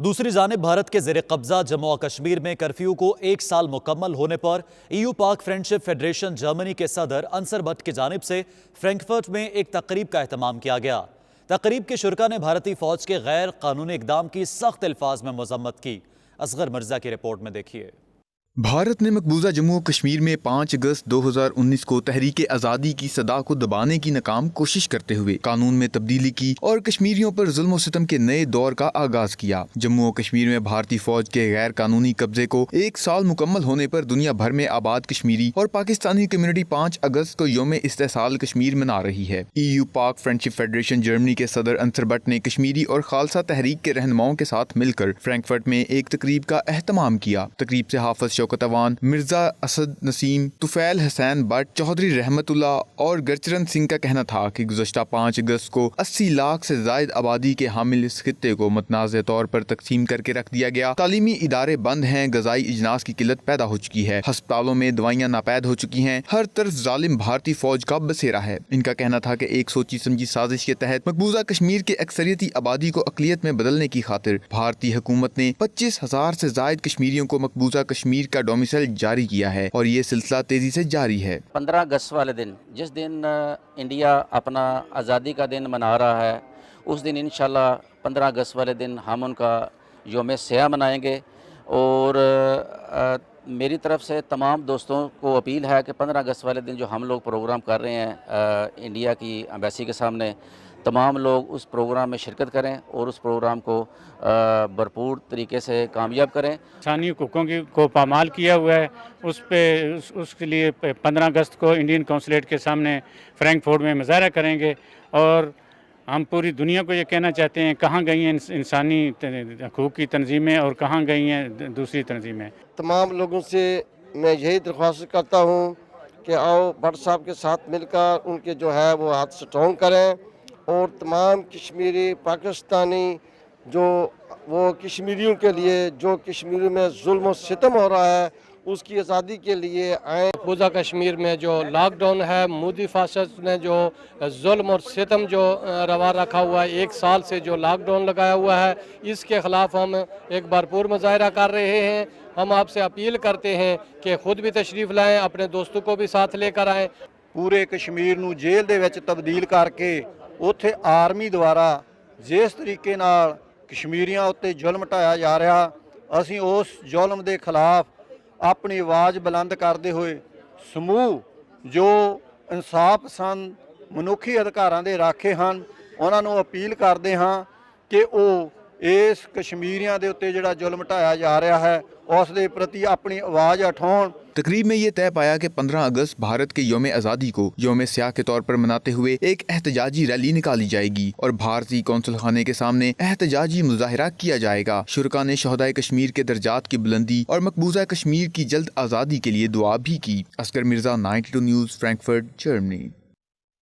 دوسری جانب بھارت کے زیر قبضہ جموں و کشمیر میں کرفیو کو 1 سال مکمل ہونے پر EU پاک فرینڈشپ فیڈریشن جرمنی کے صدر انصر بٹ کی جانب سے فرینکفرٹ میں ایک تقریب کا اہتمام کیا گیا۔ تقریب کے شرکاء نے بھارتی فوج کے غیر قانونی اقدام کی سخت الفاظ میں مذمت کی۔ اصغر مرزا کی رپورٹ میں دیکھیے۔ بھارت نے مقبوضہ جموں و کشمیر میں 5 اگست 2019 کو تحریک آزادی کی صدا کو دبانے کی ناکام کوشش کرتے ہوئے قانون میں تبدیلی کی اور کشمیریوں پر ظلم و ستم کے نئے دور کا آغاز کیا۔ جموں و کشمیر میں بھارتی فوج کے غیر قانونی قبضے کو 1 سال مکمل ہونے پر دنیا بھر میں آباد کشمیری اور پاکستانی کمیونٹی 5 اگست کو یوم استحصال کشمیر منا رہی ہے۔ EU پاک فرینڈشپ فیڈریشن جرمنی کے صدر انصر بٹ نے کشمیری اور خالصہ تحریک کے رہنماؤں کے ساتھ مل کر فرینکفرٹ میں ایک تقریب کا اہتمام کیا۔ تقریب سے حافظ شوکت اوان، مرزا اسد نسیم، طفیل حسین بٹ، چودھری رحمت اللہ اور گرچرن سنگھ کا کہنا تھا کہ گزشتہ 5 اگست کو 80 لاکھ سے زائد آبادی کے حامل اس خطے کو متنازع طور پر تقسیم کر کے رکھ دیا گیا۔ تعلیمی ادارے بند ہیں، غذائی اجناس کی قلت پیدا ہو چکی ہے، ہسپتالوں میں دوائیاں ناپید ہو چکی ہیں، ہر طرف ظالم بھارتی فوج کا بسیرا ہے۔ ان کا کہنا تھا کہ ایک سوچی سمجھی سازش کے تحت مقبوضہ کشمیر کے اکثریتی آبادی کو اقلیت میں بدلنے کی خاطر بھارتی حکومت نے 25,000 سے زائد کشمیریوں کو مقبوضہ کشمیر کا ڈومیسائل جاری کیا ہے اور یہ سلسلہ تیزی سے جاری ہے۔ 15 اگست والے دن، جس دن انڈیا اپنا آزادی کا دن منا رہا ہے، اس دن انشاءاللہ 15 اگست والے دن ہم ان کا یوم سیاہ منائیں گے، اور میری طرف سے تمام دوستوں کو اپیل ہے کہ 15 اگست والے دن جو ہم لوگ پروگرام کر رہے ہیں انڈیا کی ایمبیسی کے سامنے، تمام لوگ اس پروگرام میں شرکت کریں اور اس پروگرام کو بھرپور طریقے سے کامیاب کریں۔ انسانی حقوقوں کو پامال کیا ہوا ہے، اس کے لیے 15 اگست کو انڈین قونصلیٹ کے سامنے فرینکفرٹ میں مظاہرہ کریں گے، اور ہم پوری دنیا کو یہ کہنا چاہتے ہیں کہاں گئی ہیں انسانی حقوق کی تنظیمیں اور کہاں گئی ہیں دوسری تنظیمیں۔ تمام لوگوں سے میں یہی درخواست کرتا ہوں کہ آؤ بٹ صاحب کے ساتھ مل کر ان کے جو ہے وہ ہاتھ سٹرونگ کریں، اور تمام کشمیری پاکستانی جو وہ کشمیریوں کے لیے جو کشمیریوں میں ظلم و ستم ہو رہا ہے اس کی آزادی کے لیے آئیں۔ مقبوضہ کشمیر میں جو لاک ڈاؤن ہے، مودی فاسسٹ نے جو ظلم اور ستم جو روا رکھا ہوا ہے، 1 سال سے جو لاک ڈاؤن لگایا ہوا ہے، اس کے خلاف ہم ایک بھرپور مظاہرہ کر رہے ہیں۔ ہم آپ سے اپیل کرتے ہیں کہ خود بھی تشریف لائیں، اپنے دوستوں کو بھی ساتھ لے کر آئیں۔ پورے کشمیر نو جیل دے وچ تبدیل کر کے ਉੱਥੇ ਆਰਮੀ ਦੁਆਰਾ ਜਿਸ ਤਰੀਕੇ ਨਾਲ ਕਸ਼ਮੀਰੀਆਂ ਉੱਤੇ ਜ਼ੁਲਮ ਢਾਇਆ ਜਾ ਰਿਹਾ, ਅਸੀਂ ਉਸ ਜ਼ੁਲਮ ਦੇ ਖਿਲਾਫ ਆਪਣੀ ਆਵਾਜ਼ ਬੁਲੰਦ ਕਰਦੇ ਹੋਏ ਸਮੂਹ ਜੋ ਇਨਸਾਫ ਪਸੰਦ ਮਨੁੱਖੀ ਅਧਿਕਾਰਾਂ ਦੇ ਰਾਖੇ ਹਨ ਉਹਨਾਂ ਨੂੰ ਅਪੀਲ ਕਰਦੇ ਹਾਂ ਕਿ ਉਹ ਇਸ ਕਸ਼ਮੀਰੀਆਂ ਦੇ ਉੱਤੇ ਜਿਹੜਾ ਜ਼ੁਲਮ ਢਾਇਆ ਜਾ ਰਿਹਾ ਹੈ اس دے پرتی اپنی آواز اٹھاؤں۔ تقریب میں یہ طے پایا کہ 15 اگست بھارت کے یوم آزادی کو یوم سیاہ کے طور پر مناتے ہوئے ایک احتجاجی ریلی نکالی جائے گی اور بھارتی قونصل خانے کے سامنے احتجاجی مظاہرہ کیا جائے گا۔ شرکاء نے شہدائے کشمیر کے درجات کی بلندی اور مقبوضہ کشمیر کی جلد آزادی کے لیے دعا بھی کی۔ Asghar Mirza, 92 news, Frankfurt, Germany.